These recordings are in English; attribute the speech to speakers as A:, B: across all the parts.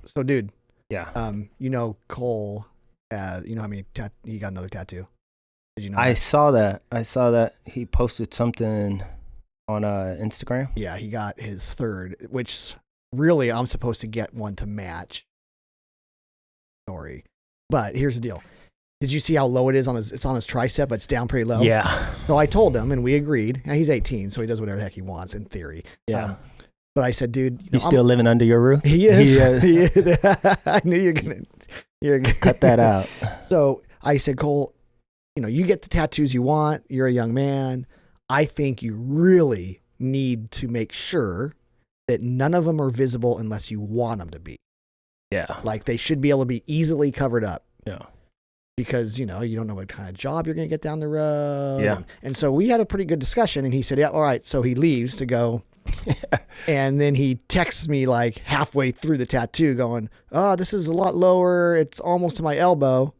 A: So dude,
B: Yeah.
A: Cole, you know how many he got another tattoo? Did you know
B: I
A: that?
B: saw that he posted something on Instagram.
A: Yeah, he got his third, which really I'm supposed to get one to match. Sorry. But here's the deal. Did you see how low it is it's on his tricep, but it's down pretty low?
B: Yeah.
A: So I told him and we agreed. Now, he's 18, so he does whatever the heck he wants in theory.
B: Yeah.
A: But I said, dude,
B: He's still living under your roof?
A: He is. He is. I knew you're gonna
B: cut that out.
A: So I said, Cole, you get the tattoos you want. You're a young man. I think you really need to make sure that none of them are visible unless you want them to be.
B: Yeah.
A: Like they should be able to be easily covered up.
B: Yeah.
A: Because, you don't know what kind of job you're going to get down the road.
B: Yeah.
A: And so we had a pretty good discussion and he said, yeah, all right. So he leaves to go. And then he texts me like halfway through the tattoo going, oh, this is a lot lower. It's almost to my elbow.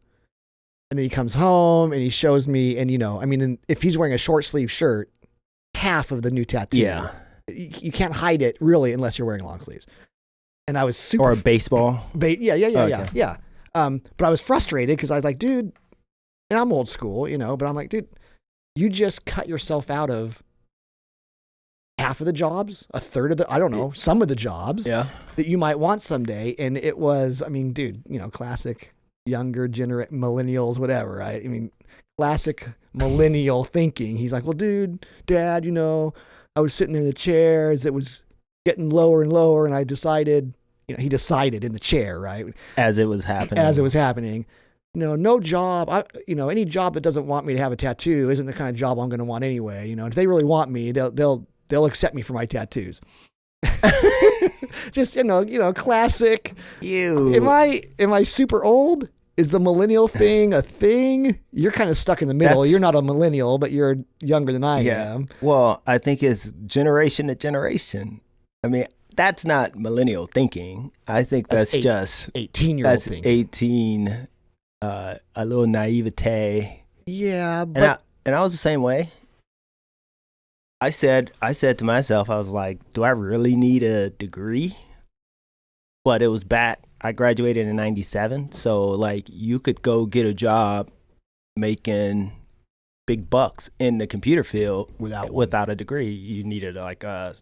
A: And then he comes home and he shows me, and if he's wearing a short sleeve shirt, half of the new tattoo.
B: Yeah.
A: You can't hide it really unless you're wearing long sleeves. And I was super.
B: Or a baseball.
A: Yeah. But I was frustrated because I was like, dude, and I'm old school, but I'm like, dude, you just cut yourself out of half of the jobs, a third of the, I don't know, some of the jobs that you might want someday. And it was, dude, classic younger millennials, whatever, right? Classic millennial thinking. He's like, well, dude, dad, I was sitting in the chairs. It was getting lower and lower. And I decided, he decided in the chair, right?
B: As it was happening.
A: No job. Any job that doesn't want me to have a tattoo isn't the kind of job I'm going to want anyway. If they really want me, they'll accept me for my tattoos. Just, classic.
B: You.
A: Am I super old? Is the millennial thing a thing? You're kind of stuck in the middle. You're not a millennial, but you're younger than I am.
B: Well, I think it's generation to generation. That's not millennial thinking. I think that's just
A: 18-year-old thinking.
B: 18, a little naivete.
A: Yeah, but
B: and I was the same way. I said to myself, I was like, do I really need a degree? But it was back. I graduated in 97. So like you could go get a job making big bucks in the computer field without a degree. You needed like a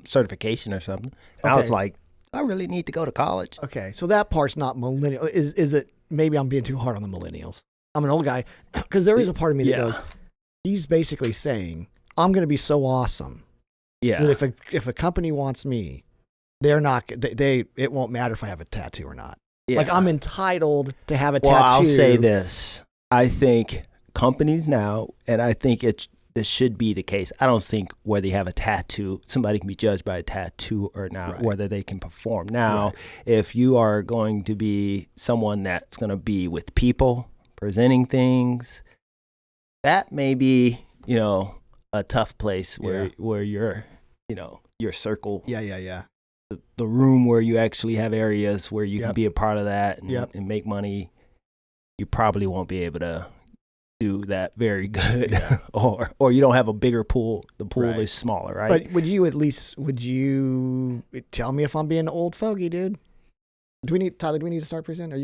B: certification or something. And I was like, I really need to go to college.
A: Okay. So that part's not millennial. Is it, maybe I'm being too hard on the millennials. I'm an old guy because there is a part of me that goes, he's basically saying, I'm going to be so awesome.
B: Yeah.
A: That if a company wants me, they're not, it won't matter if I have a tattoo or not.
B: Yeah.
A: Like I'm entitled to have a tattoo.
B: Well, I'll say this. I think companies now, and I think this should be the case. I don't think whether you have a tattoo, somebody can be judged by a tattoo or not, whether they can perform. Now, if you are going to be someone that's going to be with people, presenting things, that may be, a tough place where you're, your circle.
A: Yeah.
B: The room where you actually have areas where you can be a part of that and make money, you probably won't be able to do that very good. or you don't have a bigger pool. The pool is smaller, right?
A: But would you tell me if I'm being an old fogey, dude? Tyler, do we need to start presenting?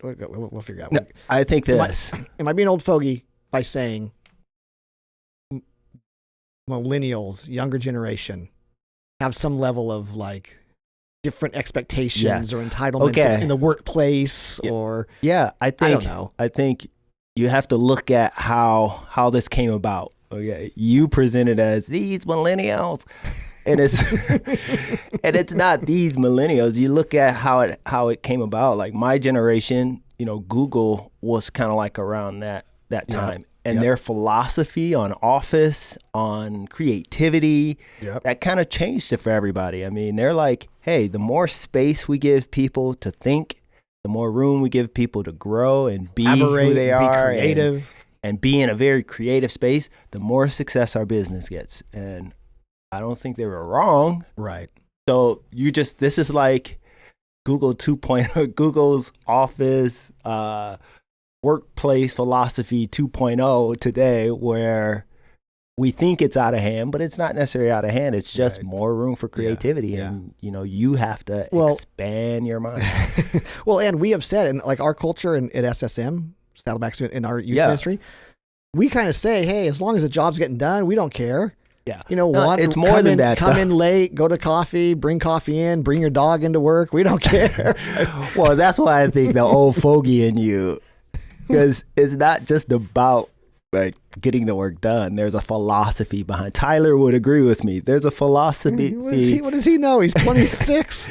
A: We'll figure it out.
B: No, I think this.
A: Am I being old fogey by saying millennials, younger generation, have some level of like different expectations or entitlements in the workplace
B: I don't know. I think you have to look at how this came about. Okay. You presented as these millennials and it's not these millennials. You look at how it came about. Like my generation, Google was kind of like around that time. And their philosophy on office, on creativity, that kind of changed it for everybody. They're like, hey, the more space we give people to think, the more room we give people to grow and be who they are,
A: creative,
B: and be in a very creative space, the more success our business gets. And I don't think they were wrong.
A: Right.
B: So this is like Google 2.0, Google's office, workplace philosophy 2.0 today, where we think it's out of hand, but it's not necessarily out of hand. It's just more room for creativity. And, you have to expand your mind.
A: Well, and we have said, in like our culture at SSM, Saddleback in our youth ministry, we kind of say, hey, as long as the job's getting done, we don't care.
B: Yeah.
A: It's more than that. Come in late, go to coffee, bring coffee in, bring your dog into work. We don't care.
B: Well, that's why I think the old fogey in you, because it's not just about like getting the work done. There's a philosophy behind. Tyler would agree with me. There's a philosophy.
A: What does he know? He's 26.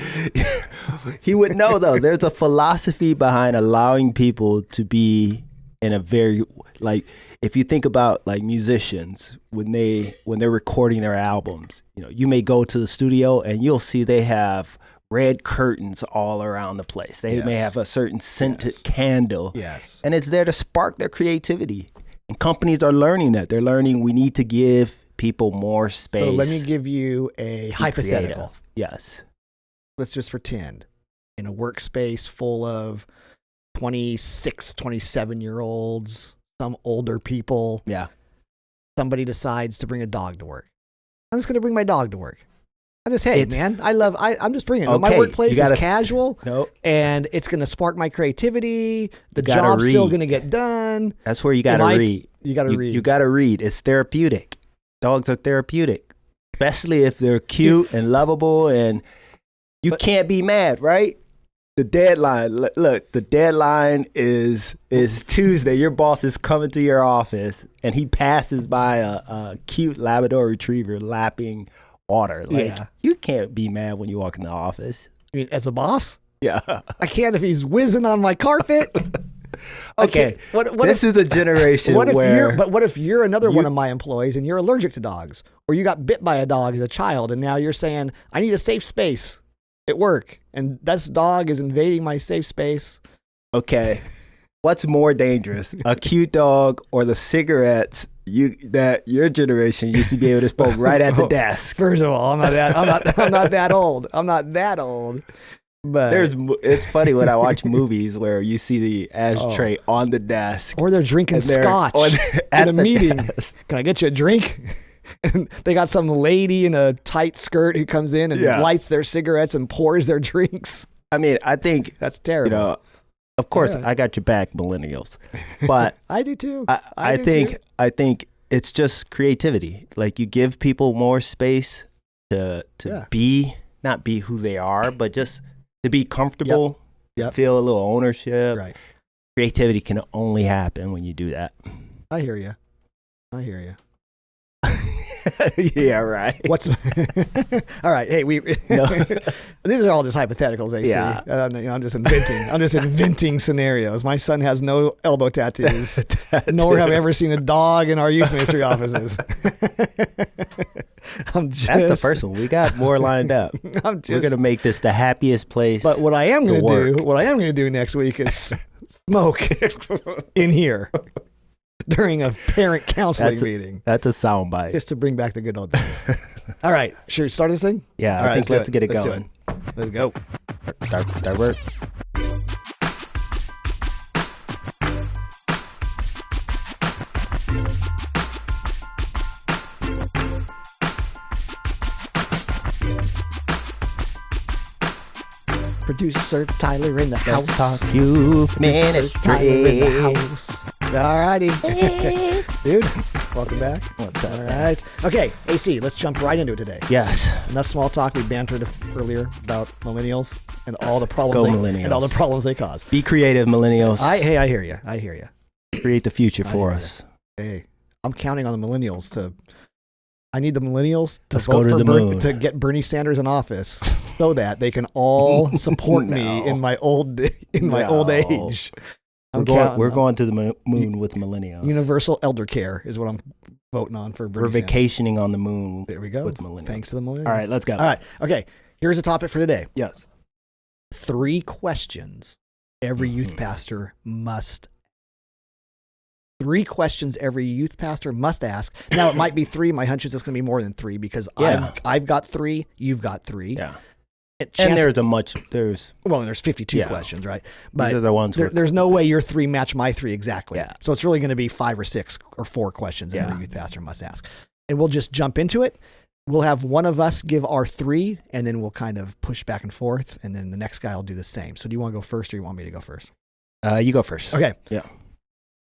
B: He would know though. There's a philosophy behind allowing people to be in a very, like, if you think about like musicians when they're recording their albums, you may go to the studio and you'll see they have red curtains all around the place. They may have a certain scented candle.
A: Yes.
B: And it's there to spark their creativity. And companies are learning that. They're learning we need to give people more space.
A: So let me give you a hypothetical.
B: Creative. Yes.
A: Let's just pretend in a workspace full of 26, 27-year-olds, some older people.
B: Yeah.
A: Somebody decides to bring a dog to work. I'm just going to bring my dog to work. I just, hey, man, I'm just bringing it. Okay, my workplace is casual, and it's going to spark my creativity. The job's still going to get done.
B: That's where you got to read.
A: You got to read.
B: You got to read. It's therapeutic. Dogs are therapeutic, especially if they're cute and lovable, and you can't be mad, right? The deadline, look, the deadline is Tuesday. Your boss is coming to your office, and he passes by a cute Labrador retriever lapping water. Like, you can't be mad when you walk in the office.
A: You mean as a boss?
B: Yeah.
A: I can't if he's whizzing on my carpet.
B: Okay. This is a generation
A: what if you're another one of my employees and you're allergic to dogs, or you got bit by a dog as a child, and now you're saying, I need a safe space at work, and this dog is invading my safe space.
B: Okay. What's more dangerous, a cute dog or the cigarettes that your generation used to be able to smoke right at the desk?
A: First of all, I'm not that old. I'm not that old. But
B: it's funny when I watch movies where you see the ashtray on the desk,
A: or they're drinking scotch at a meeting. Desk. Can I get you a drink? And they got some lady in a tight skirt who comes in and lights their cigarettes and pours their drinks.
B: I mean, I think
A: that's terrible.
B: Of course, I got your back, millennials. But
A: I do too.
B: I think it's just creativity. Like, you give people more space to not be who they are, but just to be comfortable, feel a little ownership.
A: Right.
B: Creativity can only happen when you do that.
A: I hear you.
B: Yeah, right.
A: All right? Hey, these are all just hypotheticals. AC. I'm just inventing scenarios. My son has no elbow tattoos, nor have I ever seen a dog in our youth ministry offices.
B: That's the first one. We got more lined up. We're gonna make this the happiest place.
A: But what I am gonna do next week is smoke in here. During a parent counseling meeting.
B: That's a soundbite.
A: Just to bring back the good old days. All right. Should we start this thing?
B: Yeah,
A: all
B: I think let's get it
A: going.
B: going.
A: Let's go.
B: Start work.
A: Producer Tyler in the house.
B: Let's talk youth ministry.
A: Tyler in the house. All righty. Dude, welcome back.
B: What's up?
A: All right. Okay, AC, let's jump right into it today.
B: Yes.
A: Enough small talk. We bantered earlier about millennials and all the problems they cause.
B: Be creative, millennials.
A: I hear you.
B: Create the future for us.
A: Hey, I'm counting on the millennials I need the millennials to
B: Let's
A: vote
B: go to
A: for
B: the moon.
A: To get Bernie Sanders in office so that they can all support me in my old age.
B: We're going to the moon with millennials.
A: Universal elder care is what I'm voting on for Bernie
B: We're vacationing on the moon.
A: There we go.
B: With millennials.
A: Thanks to the millennials.
B: All right, let's go.
A: All right. Okay. Here's a topic for today.
B: Yes.
A: 3 questions every youth pastor must 3 questions every youth pastor must ask. Now, it might be 3. My hunch is it's going to be more than 3 because I've got 3. You've got 3.
B: Yeah. And there's
A: 52 questions, right? But
B: these are the ones
A: there's no way your 3 match my 3 exactly. Yeah. So it's really going to be 5 or 6 or 4 questions every youth pastor must ask. and we'll just jump into it. We'll have one of us give our 3, and then we'll kind of push back and forth, and then the next guy will do the same. So do you want to go first, or you want me to go first?
B: You go first.
A: Okay.
B: Yeah.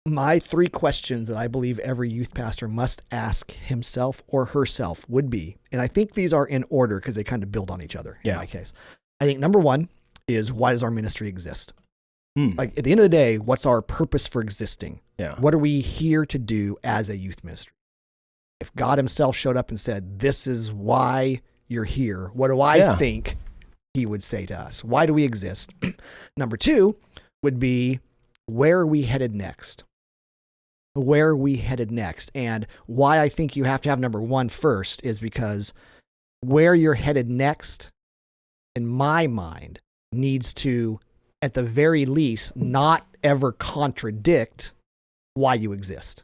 A: My 3 questions that I believe every youth pastor must ask himself or herself would be, and I think these are in order because they kind of build on each other in my case. I think number 1 is, why does our ministry exist? Like, at the end of the day, what's our purpose for existing?
B: Yeah.
A: What are we here to do as a youth ministry? If God himself showed up and said, this is why you're here, what do I think he would say to us? Why do we exist? Number 2 would be, where are we headed next? Where are we headed next? And why I think you have to have number 1 first is because where you're headed next, in my mind, needs to, at the very least, not ever contradict why you exist.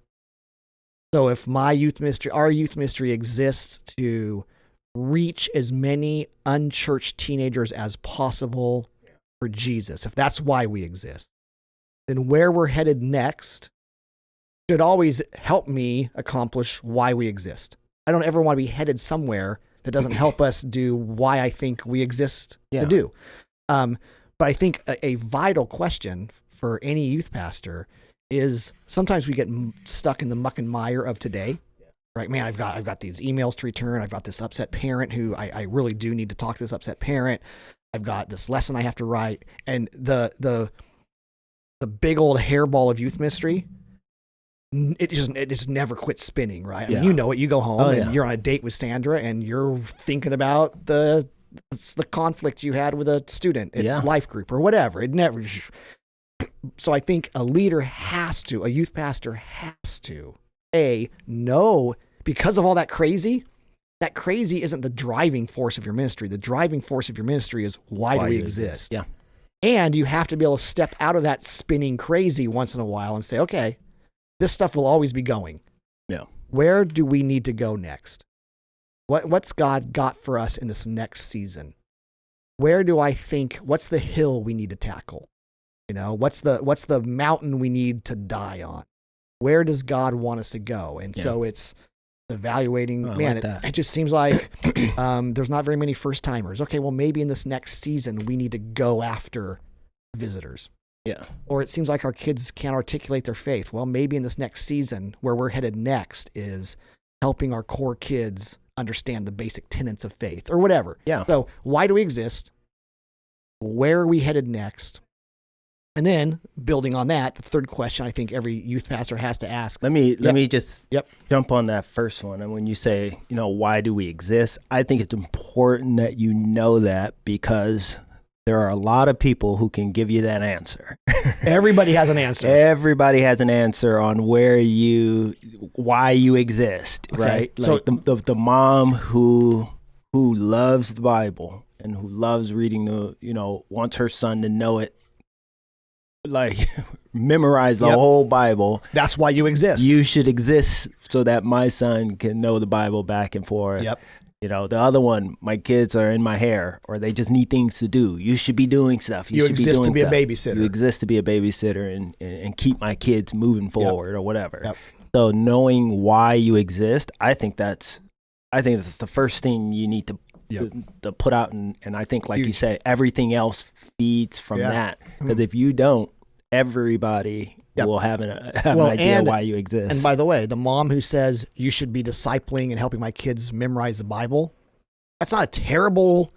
A: So if our youth ministry exists to reach as many unchurched teenagers as possible for Jesus, if that's why we exist, then where we're headed next should always help me accomplish why we exist. I don't ever want to be headed somewhere that doesn't help us do why I think we exist to do. But I think a vital question for any youth pastor is, sometimes we get stuck in the muck and mire of today, right? Man, I've got these emails to return. I've got this upset parent who I really do need to talk to this upset parent. I've got this lesson I have to write. And the big old hairball of youth ministry, it just never quits spinning, right? I mean, you know it. You go home and you're on a date with Sandra and you're thinking about the conflict you had with a student at life group or whatever. It never. So I think a youth pastor has to, know, because of all that crazy isn't the driving force of your ministry. The driving force of your ministry is, why do we exist?
B: Yeah.
A: And you have to be able to step out of that spinning crazy once in a while and say, okay, this stuff will always be going.
B: Yeah. Where
A: do we need to go next? What's God got for us in this next season? What's the hill we need to tackle? What's the mountain we need to die on? Where does God want us to go? And so it's evaluating, it just seems like there's not very many first timers. Okay, well, maybe in this next season, we need to go after visitors.
B: Yeah.
A: Or it seems like our kids can't articulate their faith. Well, maybe in this next season, where we're headed next is helping our core kids understand the basic tenets of faith or whatever.
B: Yeah.
A: So why do we exist? Where are we headed next? And then building on that, the third question I think every youth pastor has to ask.
B: Let me just jump on that first one. And when you say, why do we exist? I think it's important that you know that, because there are a lot of people who can give you that answer.
A: Everybody has an answer.
B: Everybody has an answer on why you exist, right?
A: So
B: like the mom who loves the Bible and who loves reading wants her son to know it, like memorize the whole Bible.
A: That's why you exist.
B: You should exist so that my son can know the Bible back and forth.
A: Yep.
B: The other one, my kids are in my hair, or they just need things to do. You should be doing stuff.
A: You exist to be a babysitter.
B: You exist to be a babysitter and keep my kids moving forward or whatever.
A: Yep.
B: So knowing why you exist, I think that's the first thing you need to put out. And I think, like you said, everything else feeds from that. Because if you don't, everybody will have an idea why you exist.
A: And by the way, the mom who says you should be discipling and helping my kids memorize the Bible, that's not a terrible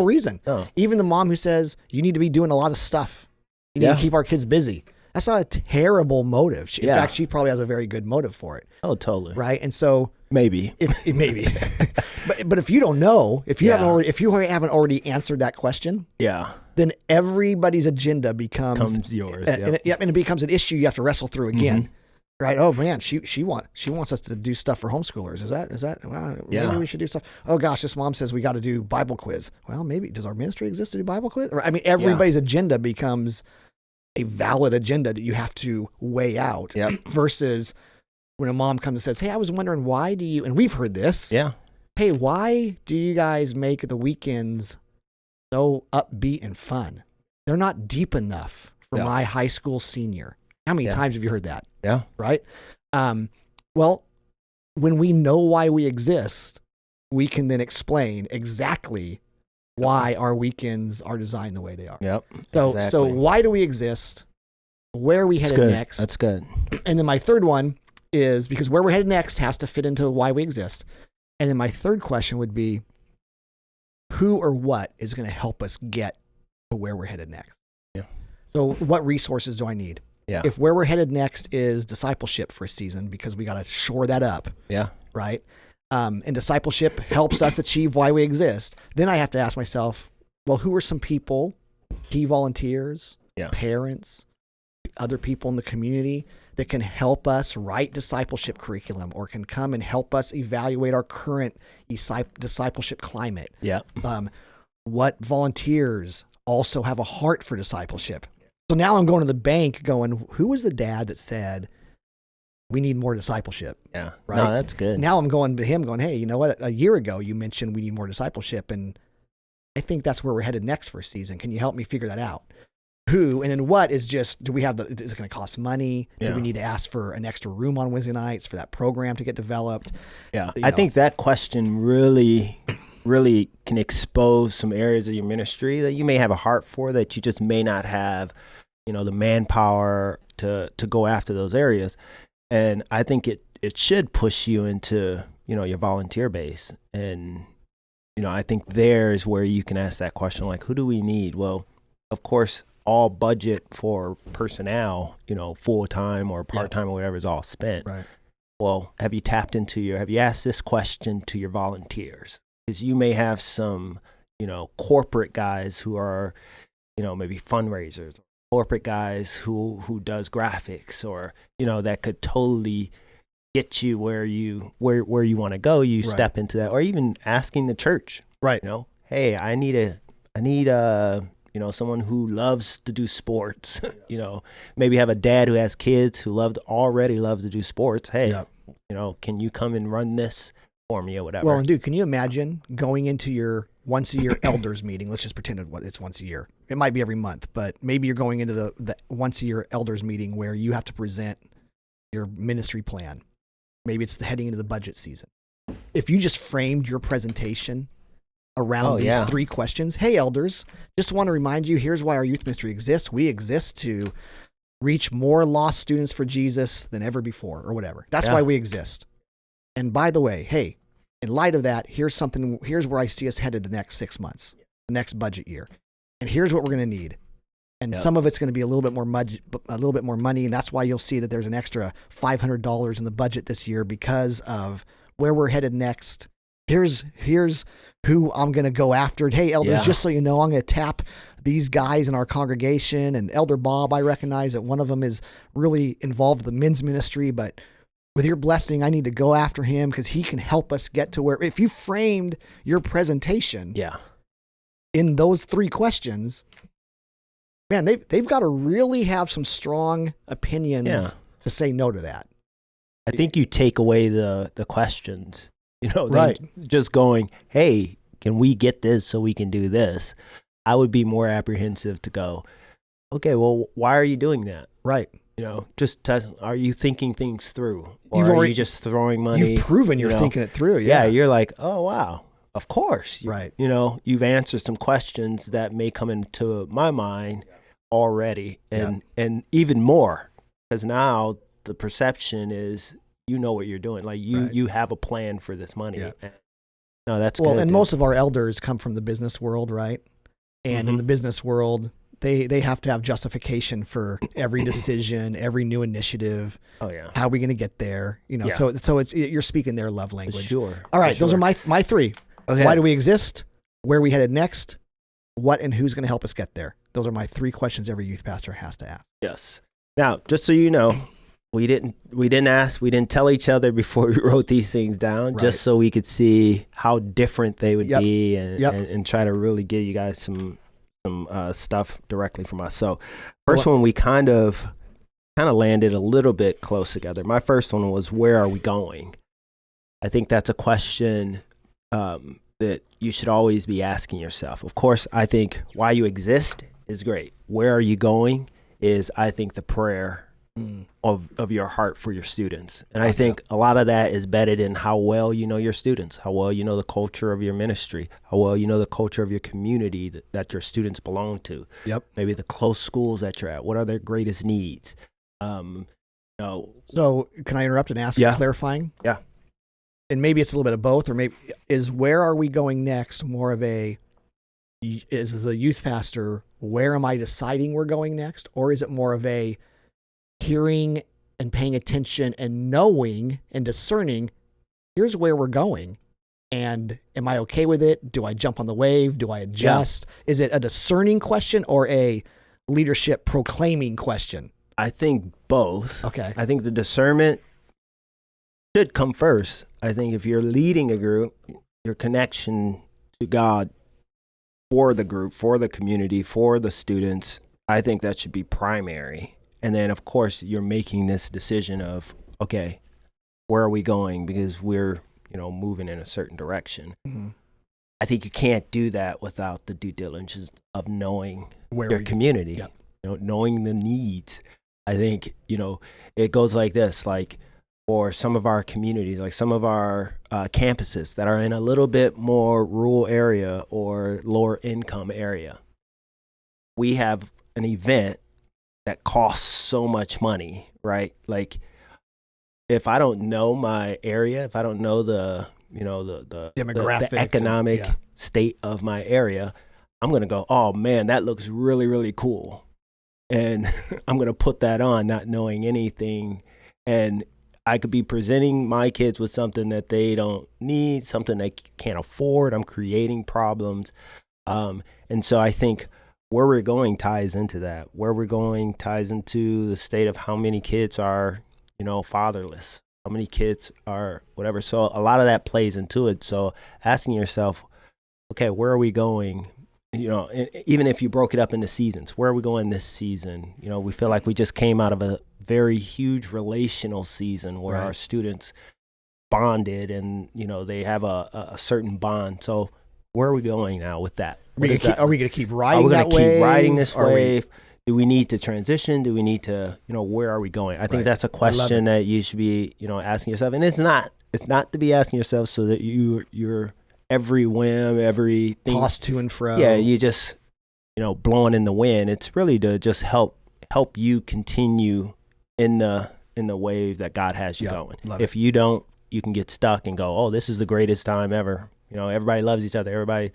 A: reason.
B: No.
A: Even the mom who says you need to be doing a lot of stuff. You need to keep our kids busy. That's not a terrible motive. In fact, she probably has a very good motive for it.
B: Oh, totally.
A: Right. And so
B: maybe,
A: but if you don't know, if you haven't already answered that question, then everybody's agenda becomes
B: yours.
A: And it becomes an issue you have to wrestle through again. Mm-hmm. Right. Oh man, she wants us to do stuff for homeschoolers. Is that well, maybe we should do stuff. Oh gosh, this mom says we got to do Bible quiz. Well, maybe does our ministry exist to do Bible quiz? Or, everybody's agenda becomes a valid agenda that you have to weigh out versus when a mom comes and says, hey, I was wondering why do you, and we've heard this.
B: Yeah.
A: Hey, why do you guys make the weekends so upbeat and fun? They're not deep enough for my high school senior. How many times have you heard that?
B: Yeah.
A: Right. Well, when we know why we exist, we can then explain exactly why our weekends are designed the way they are.
B: Yep.
A: So
B: Exactly.
A: why do we exist? Where are we headed next?
B: That's good.
A: And then my third one is, because where we're headed next has to fit into why we exist. And then my third question would be, who or what is going to help us get to where we're headed next?
B: Yeah.
A: So what resources do I need?
B: Yeah.
A: If where we're headed next is discipleship for a season, because we got to shore that up.
B: Yeah.
A: Right. And discipleship helps us achieve why we exist. Then I have to ask myself, well, who are some people, key volunteers, parents, other people in the community that can help us write discipleship curriculum or can come and help us evaluate our current discipleship climate?
B: Yeah.
A: What volunteers also have a heart for discipleship? So now I'm going to the bank going, who was the dad that said, we need more discipleship?
B: Yeah.
A: Right.
B: No, that's good.
A: Now I'm going to him going, hey, you know what? A year ago, you mentioned we need more discipleship. And I think that's where we're headed next for a season. Can you help me figure that out? Who, and then what is just, do we have is it going to cost money?
B: Yeah.
A: Do we need to ask for an extra room on Wednesday nights for that program to get developed?
B: Yeah. I think that question really can expose some areas of your ministry that you may have a heart for that you just may not have, the manpower to go after those areas. And I think it should push you into, your volunteer base. And, I think there's where you can ask that question, like, who do we need? Well, of course, all budget for personnel, full-time or part-time or whatever is all spent.
A: Right.
B: Well, have you asked this question to your volunteers? Because you may have some, corporate guys who are, maybe fundraisers, corporate guys who does graphics, or that could totally get you where you want to go. You step into that, or even asking the church,
A: right?
B: Hey, I need someone who loves to do sports. Maybe have a dad who has kids who already love to do sports. Hey, can you come and run this for me or whatever?
A: Well, and dude, can you imagine going into your once a year elders meeting? Let's just pretend it's once a year. It might be every month, but maybe you're going into the once a year elders meeting where you have to present your ministry plan. Maybe it's heading into the budget season. If you just framed your presentation around these three questions, hey, elders, just want to remind you, here's why our youth ministry exists. We exist to reach more lost students for Jesus than ever before, or whatever. That's why we exist. And by the way, hey, in light of that, here's where I see us headed the next 6 months, the next budget year. And here's what we're going to need. And some of it's going to be a little bit more money. And that's why you'll see that there's an extra $500 in the budget this year because of where we're headed next. Here's who I'm going to go after. Hey, elders, just so you know, I'm going to tap these guys in our congregation. And Elder Bob, I recognize that one of them is really involved with the men's ministry, but with your blessing, I need to go after him because he can help us get to where, if you framed your presentation in those three questions, man, they've got to really have some strong opinions to say no to that.
B: I think you take away the questions,
A: right?
B: Just going, hey, can we get this so we can do this? I would be more apprehensive to go, okay, well, why are you doing that?
A: Right.
B: Are you thinking things through? Or are you just throwing money?
A: You've proven you're thinking it through.
B: Yeah, you're like, oh, wow, of course.
A: Right.
B: You've answered some questions that may come into my mind already, and even more, because now the perception is what you're doing. Like you have a plan for this money. Yeah. No, that's
A: well,
B: good.
A: And most of our elders come from the business world, right? And in the business world, they have to have justification for every decision, every new initiative.
B: Oh yeah.
A: How are we going to get there? So it's you're speaking their love language.
B: Sure.
A: All right, those are my three.
B: Okay.
A: Why do we exist? Where are we headed next? What and who's going to help us get there? Those are my three questions every youth pastor has to ask.
B: Yes. Now, just so you know, we didn't tell each other before we wrote these things down, just so we could see how different they would be and try to really give you guys some stuff directly from us. So first one, we kind of landed a little bit close together. My first one was, where are we going? I think that's a question that you should always be asking yourself. Of course, I think why you exist is great. Where are you going is, I think, the prayer of your heart for your students. And I think a lot of that is bedded in how well you know your students, how well you know the culture of your ministry, how well you know the culture of your community that your students belong to.
A: Yep.
B: Maybe the close schools that you're at. What are their greatest needs?
A: So can I interrupt and ask clarifying?
B: Yeah.
A: And maybe it's a little bit of both, or maybe is where are we going next more of is the youth pastor, where am I deciding we're going next? Or is it more of a hearing and paying attention and knowing and discerning, here's where we're going. And am I okay with it? Do I jump on the wave? Do I adjust? Yeah. Is it a discerning question or a leadership proclaiming question?
B: I think both.
A: Okay.
B: I think the discernment should come first. I think if you're leading a group, your connection to God for the group, for the community, for the students, I think that should be primary. And then, of course, you're making this decision of, okay, where are we going? Because we're, moving in a certain direction. Mm-hmm. I think you can't do that without the due diligence of knowing your community, knowing the needs. I think, it goes like this, like for some of our communities, like some of our campuses that are in a little bit more rural area or lower income area, we have an event that costs so much money, right? Like if I don't know my area, if I don't know the demographics, the economic state of my area, I'm going to go, oh man, that looks really, really cool. And I'm going to put that on not knowing anything. And I could be presenting my kids with something that they don't need, something they can't afford. I'm creating problems. And so I think where we're going ties into that. Where we're going ties into the state of how many kids are, fatherless, how many kids are whatever. So a lot of that plays into it. So asking yourself, okay, where are we going? Even if you broke it up into seasons, where are we going this season? We feel like we just came out of a very huge relational season where our students bonded and, they have a certain bond. So where are we going now with that?
A: Are we going to keep riding
B: that wave? Are we
A: going to
B: keep riding this wave? Do we need to transition? Do we need to, where are we going? I think that's a question that you should be, asking yourself. And it's not to be asking yourself so that you're every whim, everything
A: tossed to and fro.
B: Yeah, you just, blowing in the wind. It's really to just help you continue in the wave that God has you going. If you don't, you can get stuck and go, oh, this is the greatest time ever. Everybody loves each other. Everybody.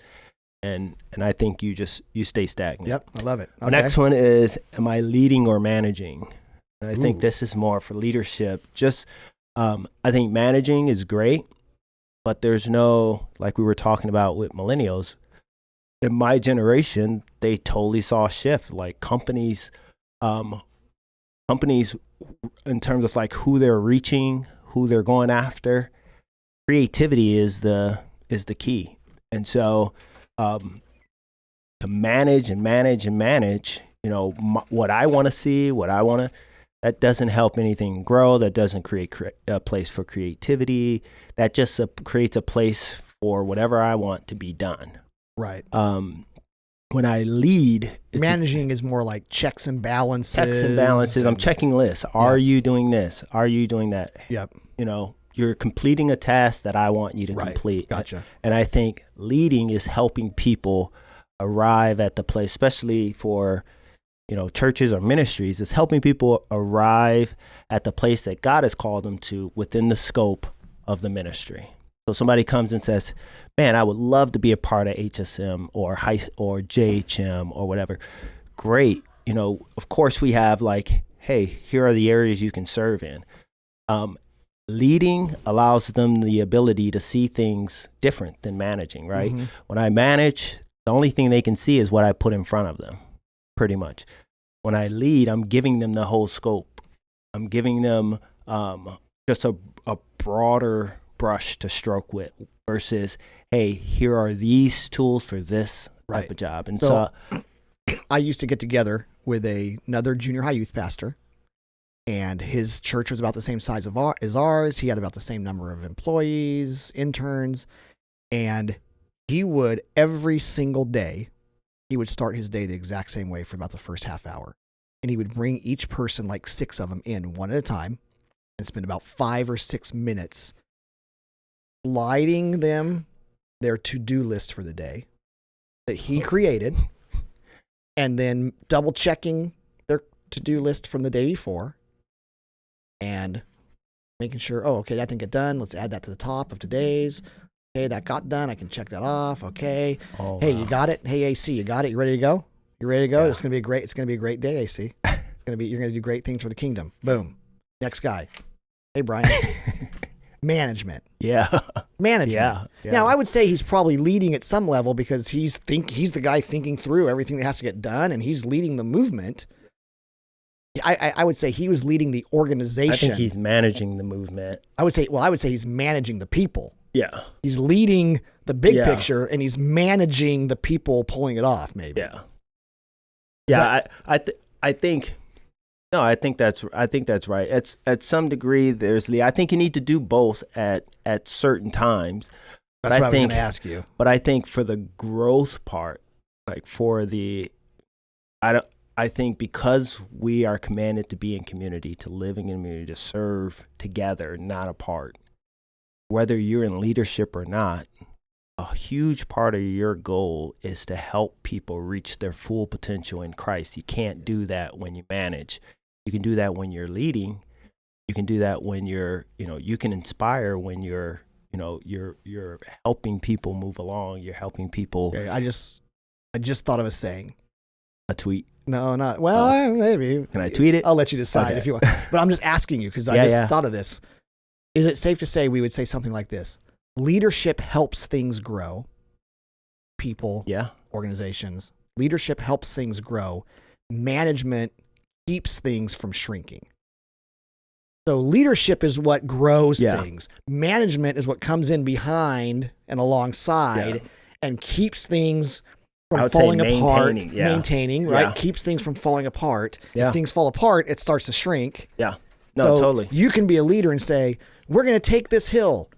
B: And I think you stay stagnant.
A: Yep, I love it. Okay.
B: The next one is, am I leading or managing? And I think this is more for leadership. Just, I think managing is great, but there's no, like we were talking about with millennials, in my generation, they totally saw a shift. Like companies in terms of like who they're reaching, who they're going after, creativity is the key. And so, to manage, what I want to see, that doesn't help anything grow. That doesn't create a place for creativity. That just creates a place for whatever I want to be done.
A: Right.
B: When I lead,
A: managing is more like checks and balances.
B: I'm checking lists. Are you doing this? Are you doing that?
A: Yep.
B: You're completing a task that I want you to complete.
A: Gotcha.
B: And I think leading is helping people arrive at the place, especially for, churches or ministries. It's helping people arrive at the place that God has called them to within the scope of the ministry. So somebody comes and says, man, I would love to be a part of HSM or JHM or whatever. Great. Of course we have like, hey, here are the areas you can serve in. Leading allows them the ability to see things different than managing, right? Mm-hmm. When I manage, the only thing they can see is what I put in front of them, pretty much. When I lead, I'm giving them the whole scope. I'm giving them just a broader brush to stroke with versus, hey, here are these tools for this type of job. And so
A: I used to get together with another junior high youth pastor. And his church was about the same size as ours. He had about the same number of employees, interns. And he would, every single day, he would start his day the exact same way for about the first half hour. and he would bring each person, like 6 of them, in one at a time and spend about 5 or 6 minutes sliding them their to-do list for the day that he created, and then double checking their to-do list from the day before and making sure, oh, okay, that didn't get done. Let's add that to the top of today's. Okay, that got done. I can check that off. Okay.
B: Oh,
A: hey,
B: wow.
A: you got it? Hey, AC, you got it? You ready to go? You ready to go?
B: Yeah.
A: It's gonna be a great day, AC. You're gonna do great things for the kingdom. Boom. Next guy. Hey, Brian. Management.
B: Yeah.
A: Management.
B: Yeah.
A: Now, I would say he's probably leading at some level because he's the guy thinking through everything that has to get done, and he's leading the movement. I would say he was leading the organization.
B: I think he's managing the movement.
A: I would say he's managing the people.
B: Yeah.
A: He's leading the big picture, and he's managing the people pulling it off, maybe.
B: Yeah. Yeah, I think that's right. It's at some degree I think you need to do both at certain times.
A: That's what I was going to ask you.
B: But I think for the growth part, like I think because we are commanded to be in community, to live in community, to serve together, not apart. Whether you're in leadership or not, a huge part of your goal is to help people reach their full potential in Christ. You can't do that when you manage. You can do that when you're leading. You can do that when you can inspire when you're helping people move along. You're helping people.
A: Okay, I just thought of a saying.
B: A tweet?
A: No, not well. Maybe.
B: Can I tweet it?
A: I'll let you decide if you want. But I'm just asking you because I just thought of this. Is it safe to say we would say something like this? Leadership helps things grow. People, organizations. Leadership helps things grow. Management keeps things from shrinking. So leadership is what grows things. Management is what comes in behind and alongside and keeps things from falling apart. Maintaining, right? Keeps things from falling apart. If things fall apart, it starts to shrink.
B: Yeah. No, totally.
A: You can be a leader and say, we're going to take this hill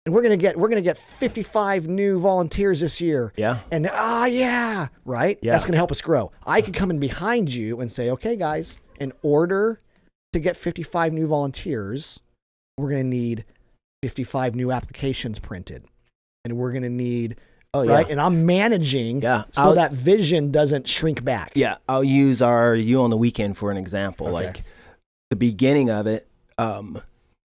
A: and we're going to get 55 new volunteers this year.
B: Yeah.
A: And right?
B: Yeah.
A: That's going to help us grow. I could come in behind you and say, okay, guys, in order to get 55 new volunteers, we're going to need 55 new applications printed. And we're going to need, right? And I'm managing so that vision doesn't shrink back.
B: Yeah. I'll use our You on the Weekend for an example.
A: Okay.
B: Like the beginning of it,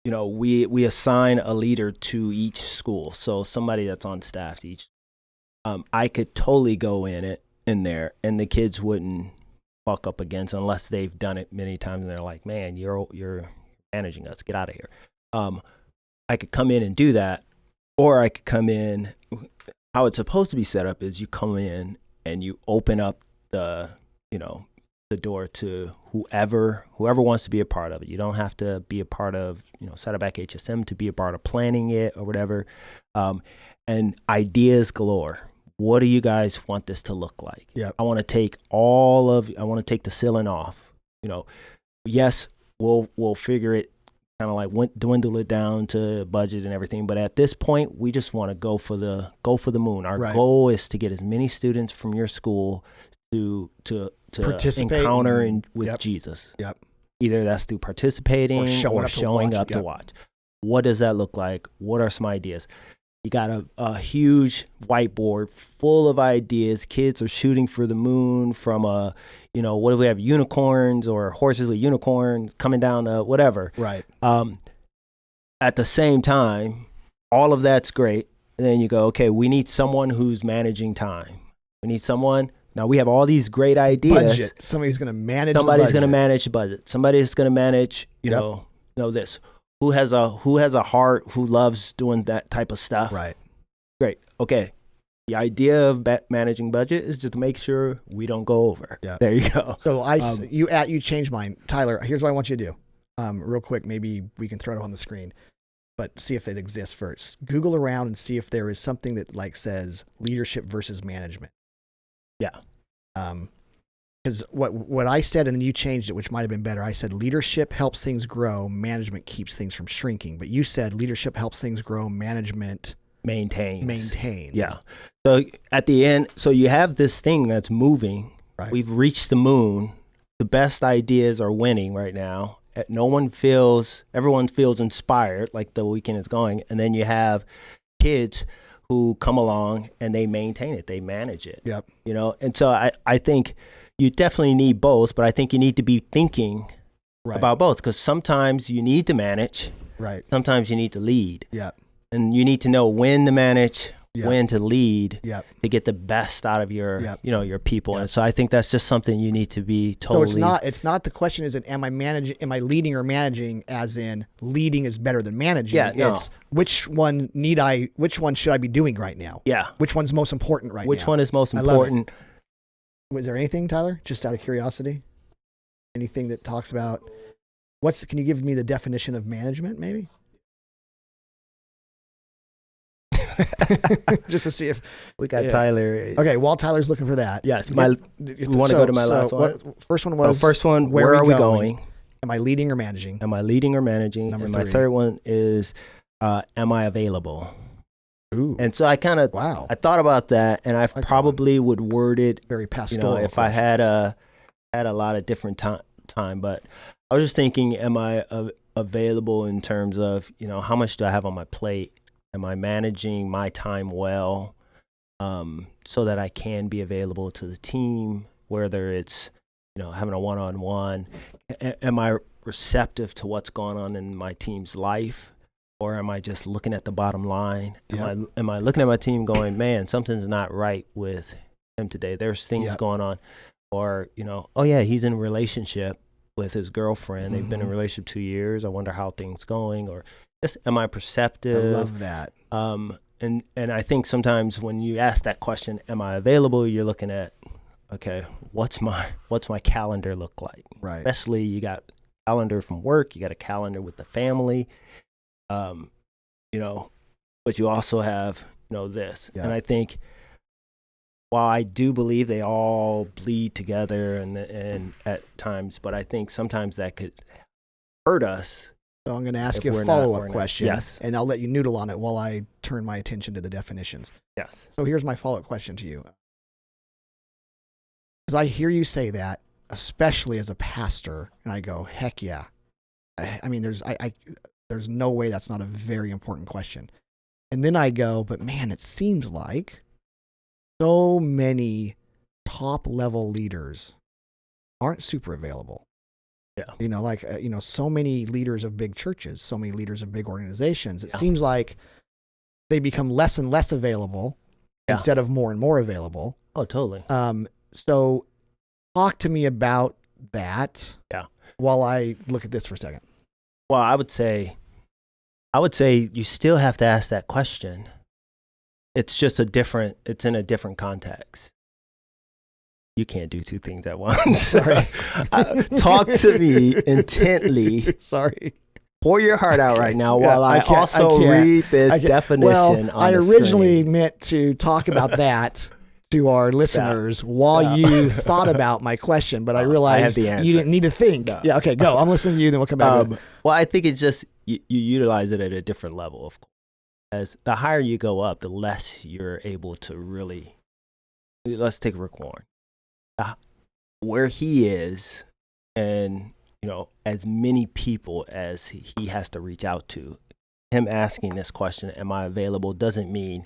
B: we assign a leader to each school. So somebody that's on staff to each. I could totally go in there and the kids wouldn't fuck up against unless they've done it many times and they're like, man, you're managing us. Get out of here. I could come in and do that, or I could come in. How it's supposed to be set up is you come in and you open up the door to whoever wants to be a part of it. You don't have to be a part of, Saddleback HSM to be a part of planning it or whatever. And ideas galore. What do you guys want this to look like?
A: Yeah.
B: I want to take the ceiling off. Yes, we'll figure it, kind of like dwindle it down to budget and everything. But at this point, we just want to go for the moon. Our goal is to get as many students from your school to participate encounter with Jesus.
A: Yep.
B: Either that's through participating or showing up to watch. What does that look like? What are some ideas? You got a huge whiteboard full of ideas. Kids are shooting for the moon from what do we have? Unicorns or horses with unicorns coming down the whatever.
A: Right.
B: At the same time, all of that's great. And then you go, okay, we need someone who's managing time. We need someone. Now we have all these great ideas.
A: Budget. Somebody's going to manage.
B: Somebody's going to manage budget. Somebody's going to manage. This. Who has a heart? Who loves doing that type of stuff?
A: Right.
B: Great. Okay. The idea of managing budget is just to make sure we don't go over.
A: Yeah.
B: There you go.
A: So you changed mine, Tyler. Here's what I want you to do. Real quick, maybe we can throw it on the screen, but see if it exists first. Google around and see if there is something that says leadership versus management.
B: Yeah.
A: Because what I said, and then you changed it, which might have been better. I said leadership helps things grow, management keeps things from shrinking. But you said leadership helps things grow, management maintains.
B: Yeah. So at the end, so you have this thing that's moving.
A: Right.
B: We've reached the moon. the best ideas are winning right now. Everyone feels inspired, like the weekend is going. And then you have kids who come along and they maintain it, they manage it.
A: Yep.
B: And so I think you definitely need both, but I think you need to be thinking about both, because sometimes you need to manage.
A: Right.
B: Sometimes you need to lead.
A: Yep.
B: And you need to know when to manage, when to lead,
A: Yep.
B: to get the best out of your, your people.
A: Yep.
B: And so I think that's just something you need to be totally.
A: So it's not the question is, am I leading or managing, as in leading is better than managing?
B: Yeah, no.
A: It's which one should I be doing right now?
B: Yeah.
A: Which one's most important right now?
B: Which one is most important?
A: Was there anything, Tyler, just out of curiosity? Anything that talks about can you give me the definition of management, maybe? Just to see if
B: we got Tyler.
A: Okay, while Tyler's looking for that.
B: Yes. You want to go to my last one?
A: First one was.
B: First one, where are we going?
A: Am I leading or managing?
B: Am I leading or managing?
A: Number
B: and
A: 3.
B: My third one is, am I available?
A: Ooh.
B: And so I kind of, I thought about that, and I probably would word it
A: very pastoral.
B: If I had a lot of different time, but I was just thinking, am I available in terms of, how much do I have on my plate? Am I managing my time well, so that I can be available to the team, whether it's, having a one-on-one? Am I receptive to what's going on in my team's life, or am I just looking at the bottom line? Am I looking at my team going, man, something's not right with him today? There's things going on. Or, oh yeah, he's in a relationship with his girlfriend. They've been in a relationship 2 years. I wonder how things going. Or just, am I perceptive?
A: I love that.
B: And I think sometimes when you ask that question, am I available? You're looking at, okay, what's my calendar look like?
A: Right.
B: Especially you got a calendar from work, you got a calendar with the family, but you also have, this. Yeah. And I think, while I do believe they all bleed together and at times, but I think sometimes that could hurt us.
A: So I'm going to ask you a follow-up question,
B: yes,
A: and I'll let you noodle on it while I turn my attention to the definitions.
B: Yes.
A: So here's my follow-up question to you. Because I hear you say that, especially as a pastor, and I go, heck yeah. I mean, there's no way that's not a very important question. And then I go, but man, it seems like so many top-level leaders aren't super available. Yeah. So many leaders of big churches, so many leaders of big organizations. It seems like they become less and less available instead of more and more available.
B: Oh, totally.
A: So talk to me about that.
B: Yeah.
A: While I look at this for a second.
B: Well, I would say you still have to ask that question. It's just it's in a different context. You can't do two things at once.
A: Sorry.
B: Talk to me intently.
A: Sorry.
B: Pour your heart out right now while I also read this definition.
A: Well, I originally meant to talk about that to our listeners while you thought about my question, but I realized you didn't need to think. No. Yeah, okay, go. I'm listening to you, then we'll come back.
B: Well, I think it's just you utilize it at a different level, of course. As the higher you go up, the less you're able to really. Let's take Rick Warren. Where he is, and as many people as he has to reach out to, him asking this question, am I available, doesn't mean,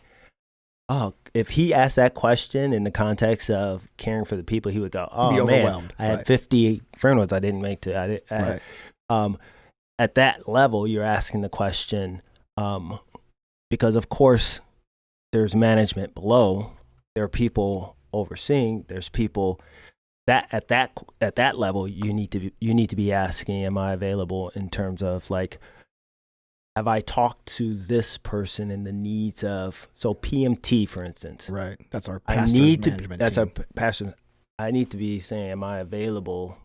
B: if he asked that question in the context of caring for the people, he would go, oh man, I had 50 funerals I didn't make to. At that level, you're asking the question, because of course there's management below, there are people overseeing, there's people that at that level you need to be asking, am I available, in terms of like, have I talked to this person in the needs of, so PMT, for instance.
A: Right. That's our pastor's management team.
B: That's our pastor. I need to be saying, am I available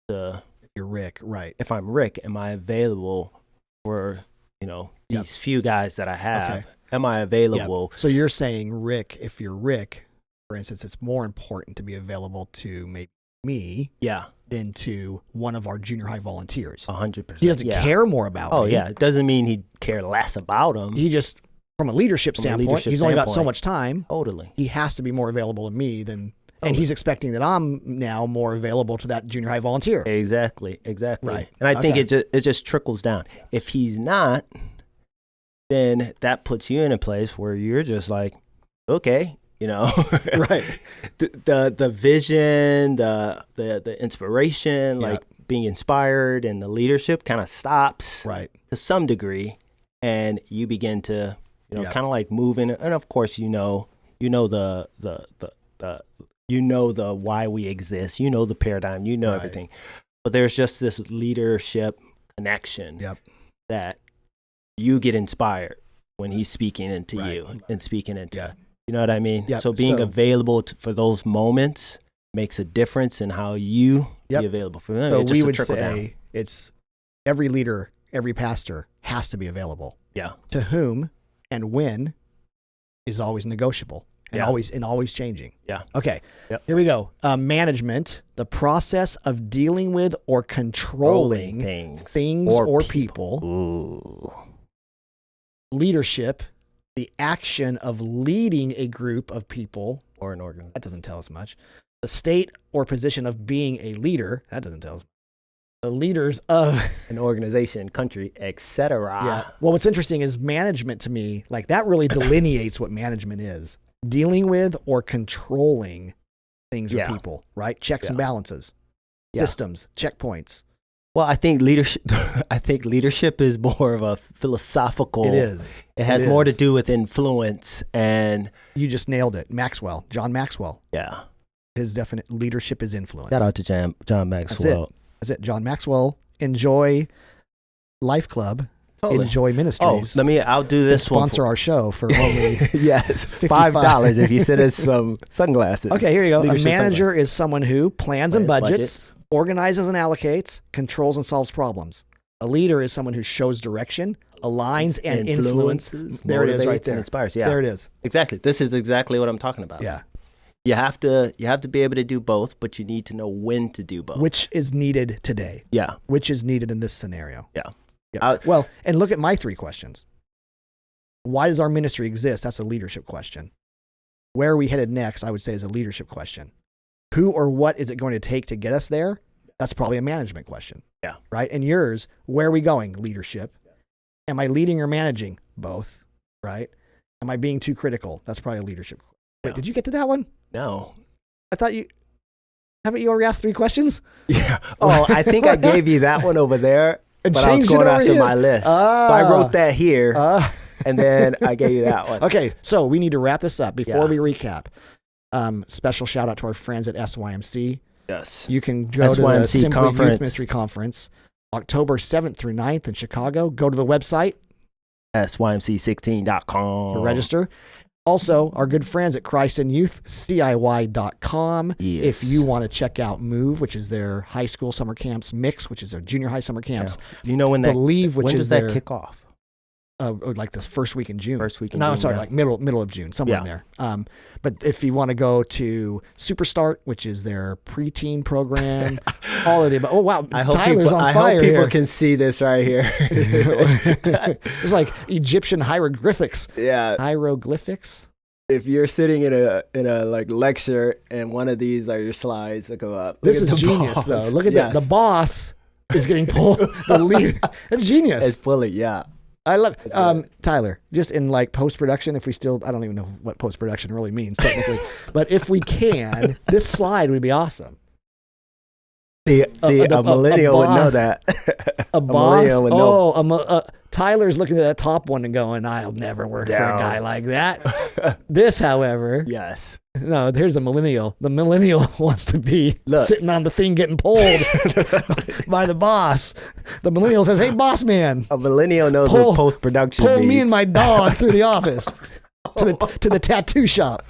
B: to.
A: You're Rick, right.
B: If I'm Rick, am I available for, these few guys that I have? Okay. Am I available?
A: Yep. So you're saying, Rick, if you're Rick, for instance, it's more important to be available to maybe me than to one of our junior high volunteers.
B: 100%.
A: He doesn't care more about me.
B: Oh, yeah. It doesn't mean he'd care less about him.
A: He just, from a leadership standpoint, he's only got so much time.
B: Totally.
A: He has to be more available to me than, And he's expecting that I'm now more available to that junior high volunteer.
B: Exactly.
A: Right.
B: And I think it just trickles down. If he's not, then that puts you in a place where you're just like, okay,
A: Right.
B: the vision, the inspiration, like being inspired, and the leadership kind of stops,
A: right,
B: to some degree, and you begin to, kind of like move in. And of course, the why we exist, the paradigm, right, everything, but there's just this leadership connection that you get inspired when he's speaking into you and speaking into. You know what I mean?
A: Yep.
B: So being available for those moments makes a difference in how you be available for them.
A: So we would say it's every leader, every pastor has to be available.
B: Yeah.
A: To whom and when is always negotiable and always changing.
B: Yeah.
A: Okay.
B: Yep.
A: Here we go. Management, the process of dealing with or controlling things or people.
B: Ooh.
A: Leadership, the action of leading a group of people
B: or an organ.
A: That doesn't tell us much. The state or position of being a leader. That doesn't tell us much. The leaders of
B: an organization, country, etc.
A: Yeah. Well, what's interesting is management to me, like that really delineates what management is. Dealing with or controlling things or people, right? Checks and balances, systems, checkpoints.
B: Well, I think leadership is more of a philosophical.
A: It is.
B: It has more to do with influence, and
A: you just nailed it. John Maxwell.
B: Yeah.
A: His definite leadership is influence.
B: Shout out to John Maxwell.
A: That's it. John Maxwell. Enjoy Life Club. Totally. Enjoy Ministries.
B: I'll do this
A: sponsor our show for only
B: yes, $5 if you send us some sunglasses.
A: Okay, here you go. A manager is someone who plans and budgets, organizes and allocates, controls and solves problems. A leader is someone who shows direction, aligns and influences. There it is, right there.
B: Inspires. Yeah,
A: there it is.
B: Exactly. This is exactly what I'm talking about.
A: Yeah.
B: You have to be able to do both, but you need to know when to do both.
A: Which is needed today.
B: Yeah.
A: Which is needed in this scenario.
B: Yeah.
A: Well, and look at my 3 questions. Why does our ministry exist? That's a leadership question. Where are we headed next? I would say is a leadership question. Who or what is it going to take to get us there? That's probably a management question.
B: Yeah.
A: Right? And yours, where are we going? Leadership. Am I leading or managing? Both. Right? Am I being too critical? That's probably a leadership question. Wait, did you get to that one?
B: No.
A: Haven't you already asked 3 questions?
B: Yeah. Oh, I think I gave you that one over there. But I was going after my list. So I wrote that here, and then I gave you that one.
A: Okay, so we need to wrap this up before we recap. Special shout out to our friends at SYMC.
B: Yes.
A: You can go to the Simply Youth Ministry Conference, October 7th through 9th in Chicago. Go to the website,
B: SYMC16.com.
A: to register. Also, our good friends at ChristinYouthCIY.com.
B: Yes.
A: If you want to check out Move, which is their high school summer camps, Mix, which is their junior high summer camps.
B: Yeah. You know when
A: does
B: that kick off?
A: Like this first week in June.
B: Like
A: middle of June, somewhere in there. But if you want to go to Superstart, which is their preteen program, all of the above. Oh wow, Tyler's on fire.
B: I hope people
A: here.
B: can see this right here.
A: It's like Egyptian hieroglyphics.
B: Yeah,
A: hieroglyphics.
B: If you're sitting in a like lecture and one of these are your slides, look up.
A: This is genius, though. Look at that. The boss is getting pulled. The lead. That's genius.
B: It's fully, yeah.
A: I love it. Tyler, just in like post-production, if we still, I don't even know what post-production really means technically, but if we can, this slide would be awesome.
B: See, a millennial would know that.
A: A millennial would know. Tyler's looking at that top one and going, I'll never work for a guy like that. This, however.
B: Yes.
A: No, there's a millennial. The millennial wants to be sitting on the thing getting pulled by the boss. The millennial says, hey, boss man.
B: A millennial knows what post-production means.
A: Pull me and my dog through the office to the tattoo shop.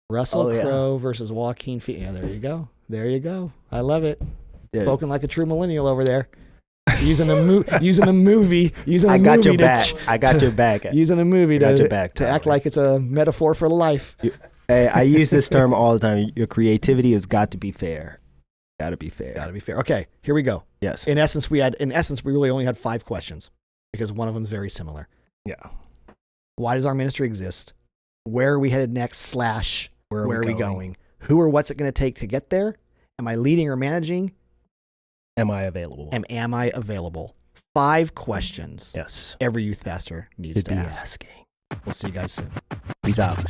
A: Russell Crowe versus Joaquin Phoenix. Yeah, there you go. There you go. I love it. Yeah. Spoken like a true millennial over there. Using a movie. I got your back. Using a movie to act like it's a metaphor for life.
B: Hey, I use this term all the time. Your creativity has got to be fair. Got to be fair.
A: Okay, here we go.
B: Yes.
A: In essence, we really only had 5 questions because one of them is very similar.
B: Yeah.
A: Why does our ministry exist? Where are we headed next? / where are we going? Who or what's it going to take to get there? Am I leading or managing?
B: Am I available?
A: Am I available? 5 questions.
B: Yes.
A: Every youth pastor needs to
B: be
A: ask.
B: asking.
A: We'll see you guys soon.
B: Peace out.